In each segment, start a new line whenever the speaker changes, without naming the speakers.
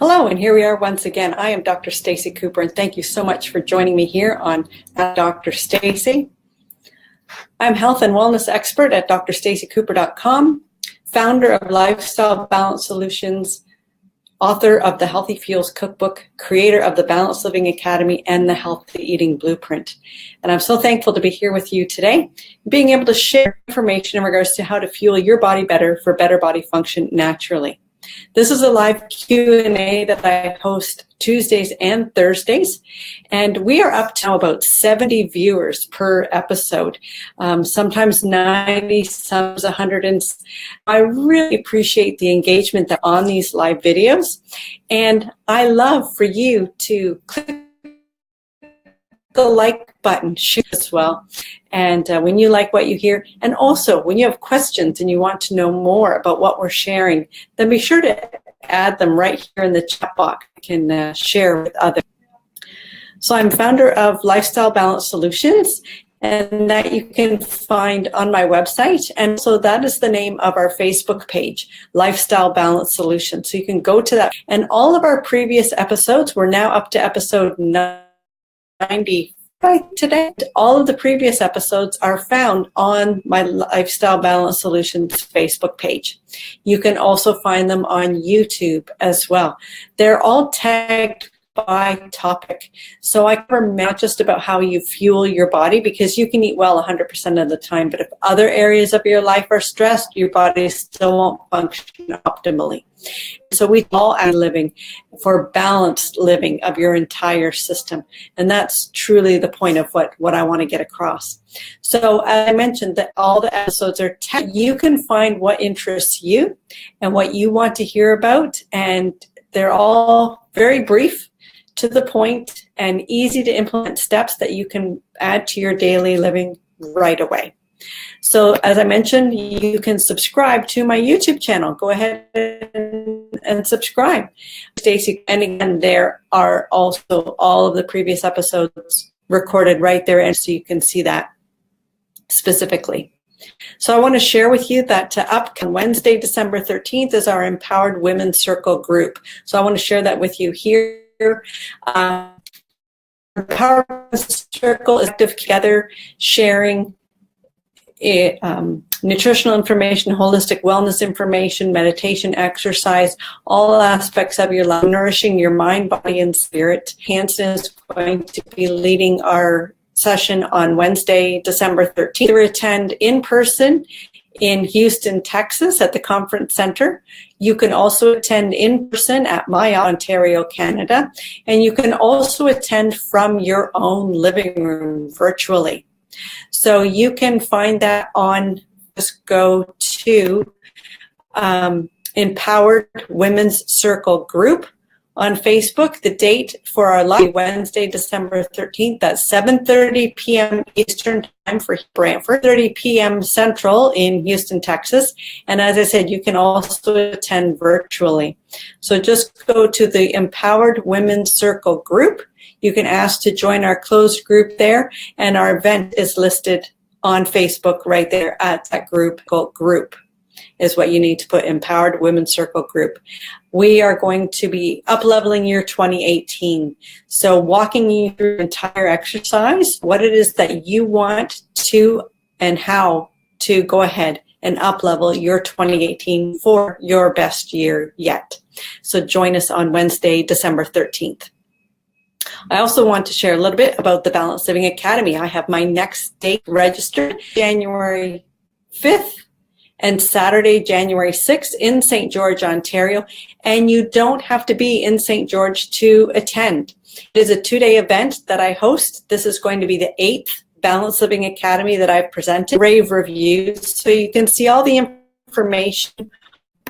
Hello, and here we are once again. I am Dr. Stacey Cooper, and thank you so much for joining me here on Dr. Stacey. I'm health and wellness expert at drstaceycooper.com, founder of Lifestyle Balance Solutions, author of the Healthy Fuels Cookbook, creator of the Balanced Living Academy and the Healthy Eating Blueprint. And I'm so thankful to be here with you today, being able to share information in regards to how to fuel your body better for better body function naturally. This is a live Q&A that I host Tuesdays and Thursdays, and we are up to about 70 viewers per episode, sometimes 90, sometimes 100. And I really appreciate the engagement that on these live videos, and I love for you to click the like button, shoot as well. And when you like what you hear, and also when you have questions and you want to know more about what we're sharing, then be sure to add them right here in the chat box. You can share with others. So I'm founder of Lifestyle Balance Solutions, and that you can find on my website. And so that is the name of our Facebook page, Lifestyle Balance Solutions. So you can go to that. And all of our previous episodes, we're now up to episode 90 today. All of the previous episodes are found on my Lifestyle Balance Solutions Facebook page. You can also find them on YouTube as well. They're all tagged by topic. So I cover not just about how you fuel your body, because you can eat well 100% of the time, but if other areas of your life are stressed, your body still won't function optimally. So we all are living for balanced living of your entire system. And that's truly the point of what I want to get across. So as I mentioned, that all the episodes are tagged. You can find what interests you and what you want to hear about. And they're all very brief, to the point, and easy to implement steps that you can add to your daily living right away. So as I mentioned, you can subscribe to my YouTube channel. Go ahead and subscribe. Stacey, and again, there are also all of the previous episodes recorded right there, and so you can see that specifically. So I want to share with you that up on Wednesday, December 13th is our Empowered Women's Circle group. So I want to share that with you here. Empowered Women's Circle is active together, sharing nutritional information, holistic wellness information, meditation, exercise, all aspects of your life, nourishing your mind, body, and spirit. Hanson is going to be leading our session on Wednesday, December 13th. To attend in person in Houston, Texas at the Conference Center. You can also attend in person at my Ontario, Canada, and you can also attend from your own living room virtually. So you can find that on, just go to Empowered Women's Circle group on Facebook. The date for our live Wednesday, December 13th, that's 7:30 p.m. Eastern Time for Brantford, 30 p.m. Central in Houston, Texas. And as I said, you can also attend virtually. So just go to the Empowered Women's Circle group. You can ask to join our closed group there, and our event is listed on Facebook right there at that group. Group is what you need to put, Empowered Women's Circle group. We are going to be up-leveling year 2018. So walking you through the entire exercise, what it is that you want to and how to go ahead and up-level your 2018 for your best year yet. So join us on Wednesday, December 13th. I also want to share a little bit about the Balanced Living Academy. I have my next date registered January 5th and Saturday, January 6th in St. George, Ontario. And you don't have to be in St. George to attend. It is a 2-day event that I host. This is going to be the 8th Balanced Living Academy that I've presented. Rave reviews, so you can see all the information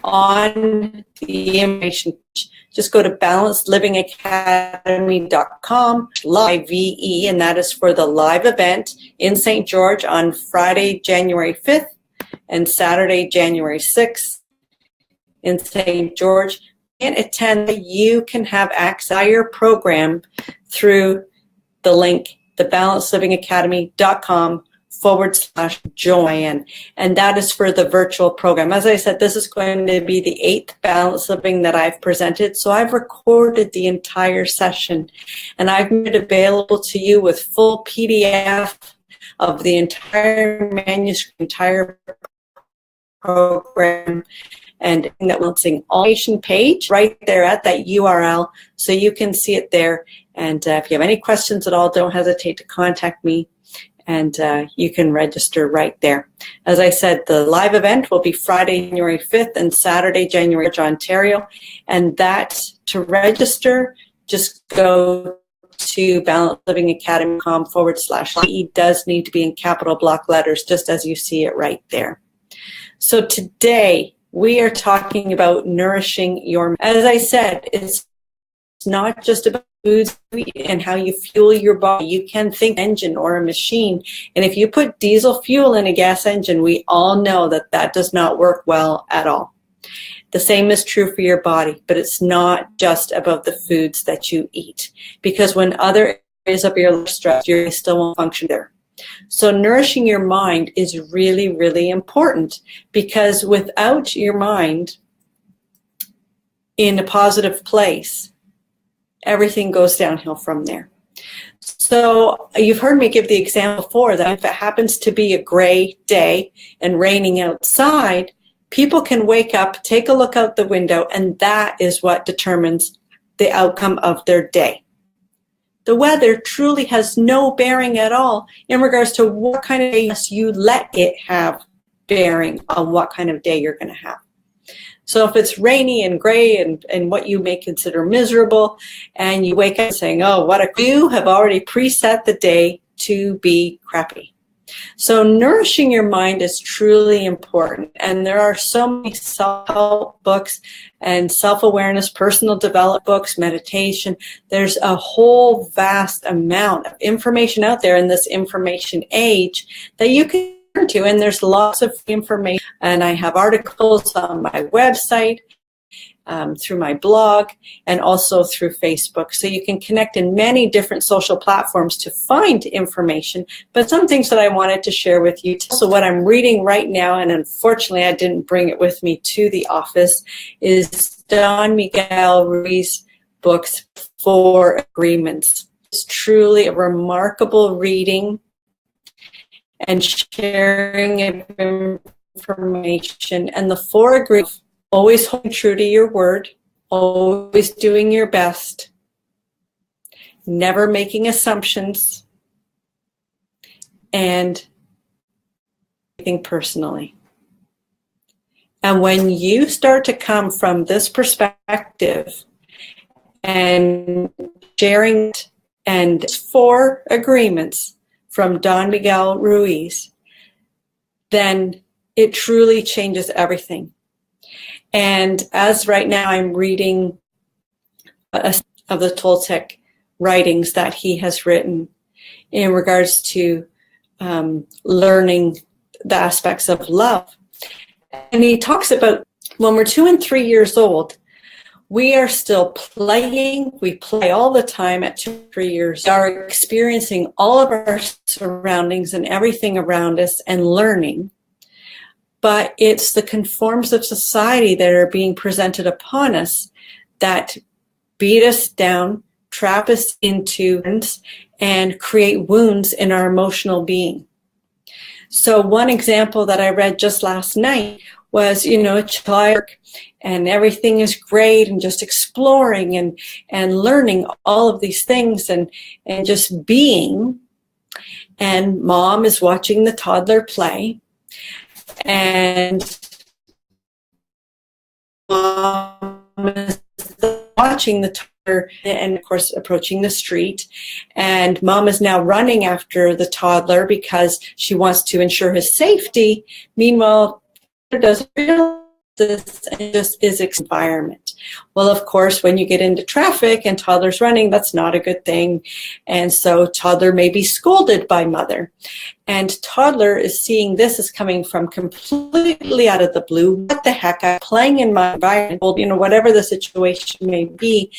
on the information. Just go to balancedlivingacademy.com, live VE, and that is for the live event in St. George on Friday, January 5th and Saturday, January 6th in St. George. And attend, you can have access to your program through the link, thebalancedlivingacademy.com join. And that is for the virtual program. As I said, this is going to be the 8th Balanced Living that I've presented. So I've recorded the entire session and I've made it available to you with full PDF of the entire manuscript, entire program, and that will sing information page right there at that URL, so you can see it there. And if you have any questions at all, don't hesitate to contact me, and you can register right there. As I said, the live event will be Friday, January 5th and Saturday, January 3rd, Ontario. And that, to register, just go to balancedlivingacademy.com/. It does need to be in capital block letters, just as you see it right there. So today, we are talking about nourishing your, as I said, it's not just about foods and how you fuel your body. You can think engine or a machine. And if you put diesel fuel in a gas engine, we all know that that does not work well at all. The same is true for your body, but it's not just about the foods that you eat, because when other areas of your life stress, you still won't function there. So nourishing your mind is really, really important, because without your mind in a positive place, everything goes downhill from there. So you've heard me give the example before that if it happens to be a gray day and raining outside, people can wake up, take a look out the window, and that is what determines the outcome of their day. The weather truly has no bearing at all in regards to what kind of day you let it have bearing on what kind of day you're going to have. So if it's rainy and gray and what you may consider miserable, and you wake up saying, oh, you have already preset the day to be crappy. So nourishing your mind is truly important. And there are so many self-help books and self-awareness, personal development books, meditation. There's a whole vast amount of information out there in this information age that you can turn to. And there's lots of information. And I have articles on my website, through my blog, and also through Facebook. So you can connect in many different social platforms to find information. But some things that I wanted to share with you. So what I'm reading right now, and unfortunately I didn't bring it with me to the office, is Don Miguel Ruiz's books, 4 Agreements. It's truly a remarkable reading and sharing of information. And the 4 Agreements: always holding true to your word, always doing your best, never making assumptions, and anything personally. And when you start to come from this perspective and sharing and 4 agreements from Don Miguel Ruiz, then it truly changes everything. And as right now I'm reading of the Toltec writings that he has written in regards to learning the aspects of love. And he talks about when we're 2 and 3 years old, we are still playing. We play all the time at 2 and 3 years. We are experiencing all of our surroundings and everything around us and learning. But it's the conforms of society that are being presented upon us that beat us down, trap us into, and create wounds in our emotional being. So one example that I read just last night was, a child, and everything is great, and just exploring and learning all of these things and just being. And mom is watching the toddler play. And mom is watching the toddler and, of course, approaching the street. And mom is now running after the toddler because she wants to ensure his safety. Meanwhile, doesn't realize this and just is environment. Well, of course, when you get into traffic and toddler's running, that's not a good thing. And so toddler may be scolded by mother. And toddler is seeing this as coming from completely out of the blue. What the heck? I'm playing in my environment, whatever the situation may be.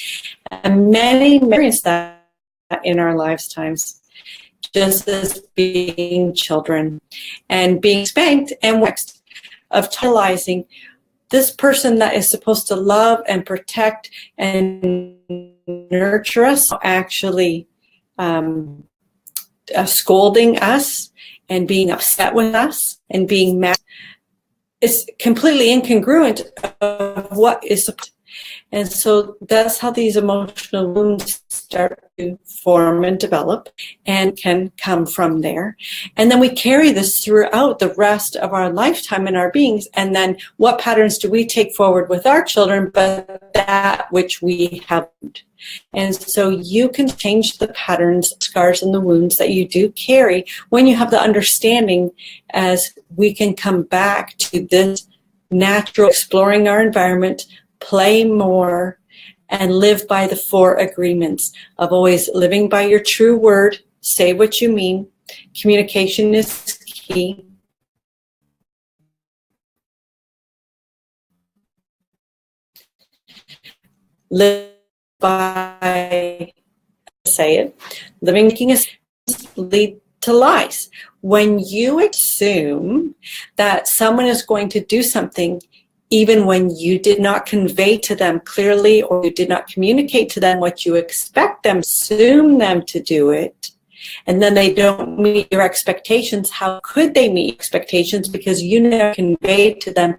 And many experience that in our lifetimes. just as being children and being spanked and waxed, of realizing this person that is supposed to love and protect and nurture us actually scolding us and being upset with us and being mad. It's completely incongruent of what is supposed. And so that's how these emotional wounds start to form and develop and can come from there. And then we carry this throughout the rest of our lifetime in our beings. And then what patterns do we take forward with our children, but that which we haven't? And so you can change the patterns, scars, and the wounds that you do carry when you have the understanding, as we can come back to this natural exploring our environment, play more, and live by the 4 agreements of always living by your true word, say what you mean, communication is key, live by, say it, living making is lead to lies. When you assume that someone is going to do something even when you did not convey to them clearly, or you did not communicate to them what you expect them, assume them to do it, and then they don't meet your expectations, how could they meet expectations? Because you never conveyed to them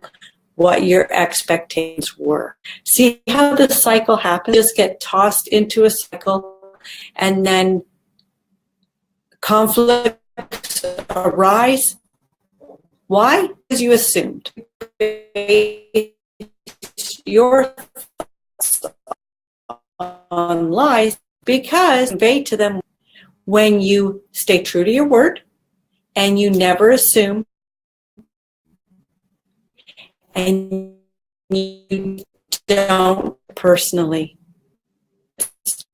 what your expectations were. See how the cycle happens? Just get tossed into a cycle, and then conflicts arise. Why? Because you assumed. Your thoughts on lies, because convey to them when you stay true to your word and you never assume and you don't personally.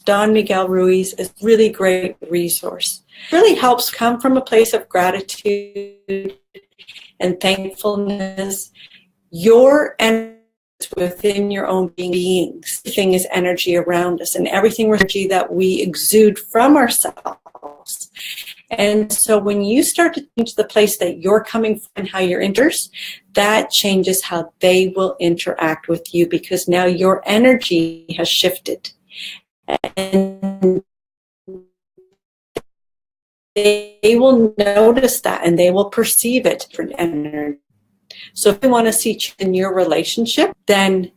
Don Miguel Ruiz is a really great resource. It really helps come from a place of gratitude and thankfulness. Your energy within your own beings. Everything is energy around us, and everything is energy that we exude from ourselves. And so when you start to change the place that you're coming from and how you're enters, that changes how they will interact with you, because now your energy has shifted. And they will notice that, and they will perceive it from energy. So if you want to see change in your relationship, then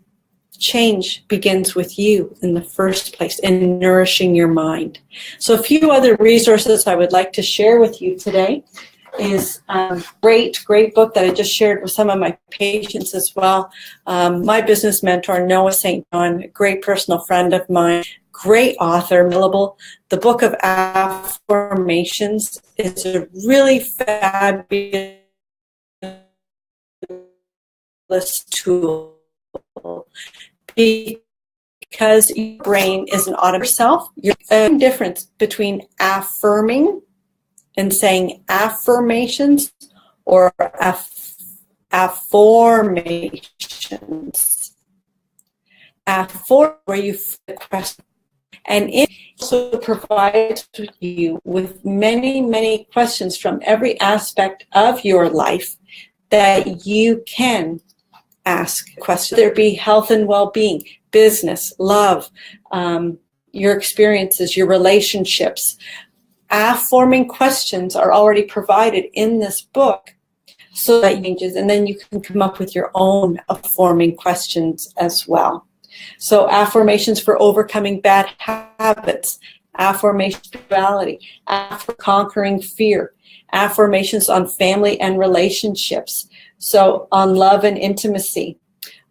change begins with you in the first place, in nourishing your mind. So a few other resources I would like to share with you today is a great book that I just shared with some of my patients as well. My business mentor, Noah St. John, a great personal friend of mine, great author, Millable. The Book of Affirmations is a really fabulous tool, because your brain is an automatic self. There's a difference between affirming and saying affirmations or affirmations. Affirm, where you question, and it also provides you with many questions from every aspect of your life that you can ask questions. There be health and well-being, business, love, your experiences, your relationships. Affirming questions are already provided in this book, so that changes, and then you can come up with your own affirming questions as well. So affirmations for overcoming bad habits, affirmation spirituality, for conquering fear, affirmations on family and relationships. So on love and intimacy,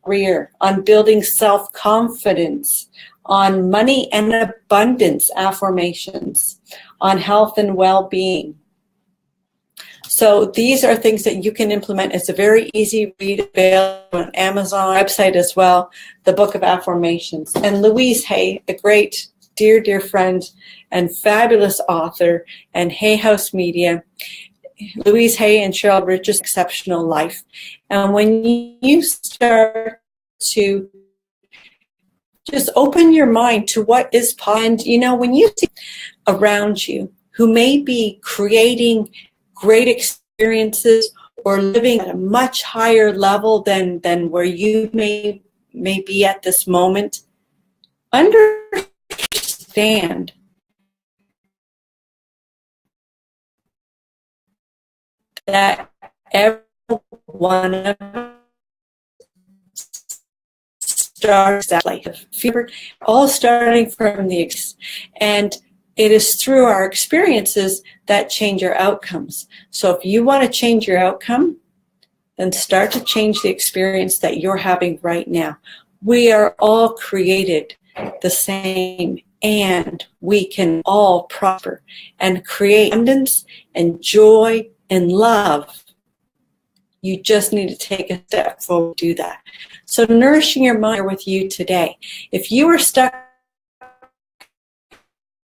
career, on building self-confidence, on money and abundance affirmations, on health and well-being. So these are things that you can implement. It's a very easy read, available on Amazon website as well, the Book of Affirmations. And Louise Hay, a great, dear friend and fabulous author, and Hay House Media. Louise Hay and Cheryl Richards' Exceptional Life. And when you start to just open your mind to what is possible, and when you see around you, who may be creating great experiences or living at a much higher level than where you may be at this moment, understand that every one of us starts that life of fear, all starting from the and it is through our experiences that change our outcomes. So if you want to change your outcome, then start to change the experience that you're having right now. We are all created the same, and we can all prosper and create abundance and joy and love. You just need to take a step forward to do that. So nourishing your mind with you today. If you are stuck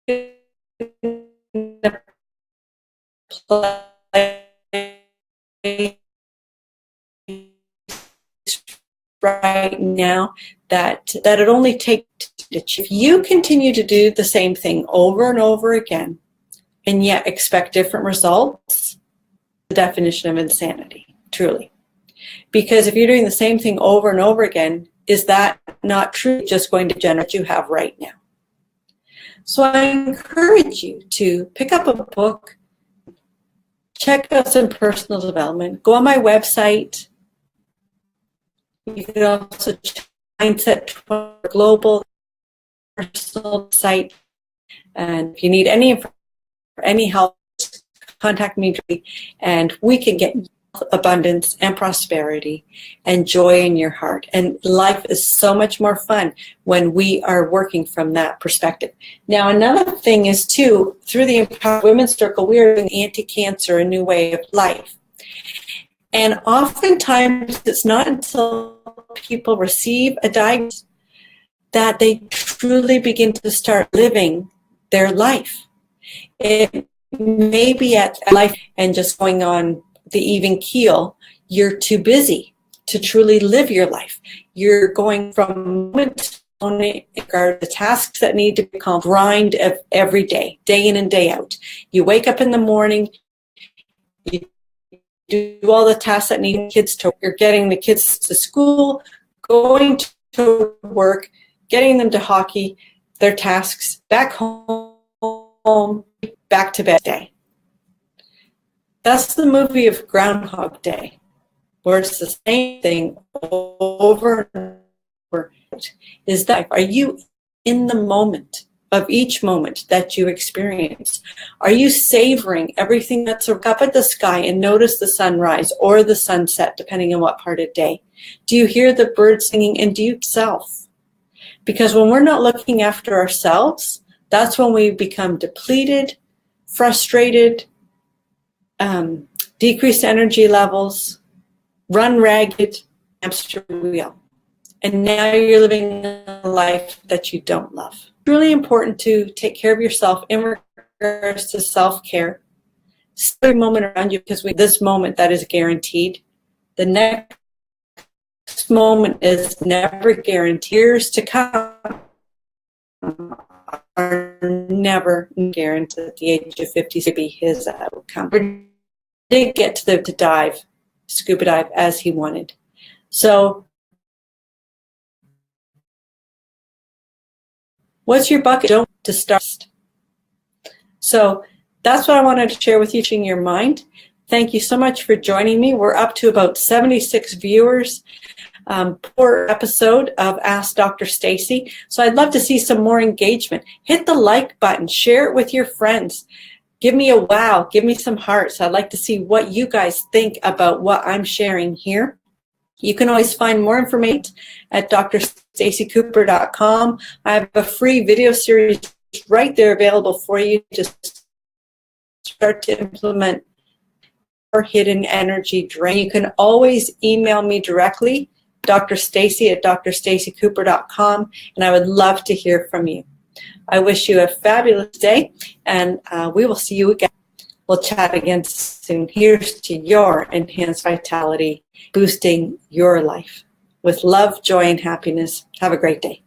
in a place right now that it only takes to achieve, if you continue to do the same thing over and over again and yet expect different results, the definition of insanity, truly. Because if you're doing the same thing over and over again, is that not true? Just going to generate what you have right now. So I encourage you to pick up a book, check out some personal development, go on my website. You can also check Mindset Global personal site. And if you need any help, contact me and we can get abundance and prosperity and joy in your heart. And life is so much more fun when we are working from that perspective. Now, another thing is too, through the Empowered Women's Circle, we are doing anti-cancer, a new way of life. And oftentimes it's not until people receive a diagnosis that they truly begin to start living their life. It may be at life and just going on the even keel. You're too busy to truly live your life. You're going from moment to moment, the tasks that need to become grind of every day in and day out. You wake up in the morning, you do all the tasks that need kids to, you're getting the kids to school, going to work, getting them to hockey, their tasks, back home, back to bed day. That's the movie of Groundhog Day, where it's the same thing over and over. Is that, are you in the moment of each moment that you experience? Are you savoring everything that's up at the sky and notice the sunrise or the sunset, depending on what part of day? Do you hear the birds singing, and do you self? Because when we're not looking after ourselves, that's when we become depleted, frustrated, decreased energy levels, run ragged, hamster wheel. And now you're living a life that you don't love. It's really important to take care of yourself in regards to self-care. Every moment around you, because this moment that is guaranteed. The next moment is never guaranteed. Years to come are never guaranteed. At the age of 50 to be his outcome. Didn't get to scuba dive as he wanted. So what's your bucket to start? So that's what I wanted to share with you in your mind. Thank you so much for joining me. We're up to about 76 viewers per episode of Ask Dr. Stacey. So I'd love to see some more engagement. Hit the like button, share it with your friends. Give me a wow, give me some hearts. I'd like to see what you guys think about what I'm sharing here. You can always find more information at drstaceycooper.com. I have a free video series right there available for you to start to implement your hidden energy drain. You can always email me directly, drstacey@drstaceycooper.com, and I would love to hear from you. I wish you a fabulous day, and we will see you again. We'll chat again soon. Here's to your enhanced vitality, boosting your life with love, joy, and happiness. Have a great day.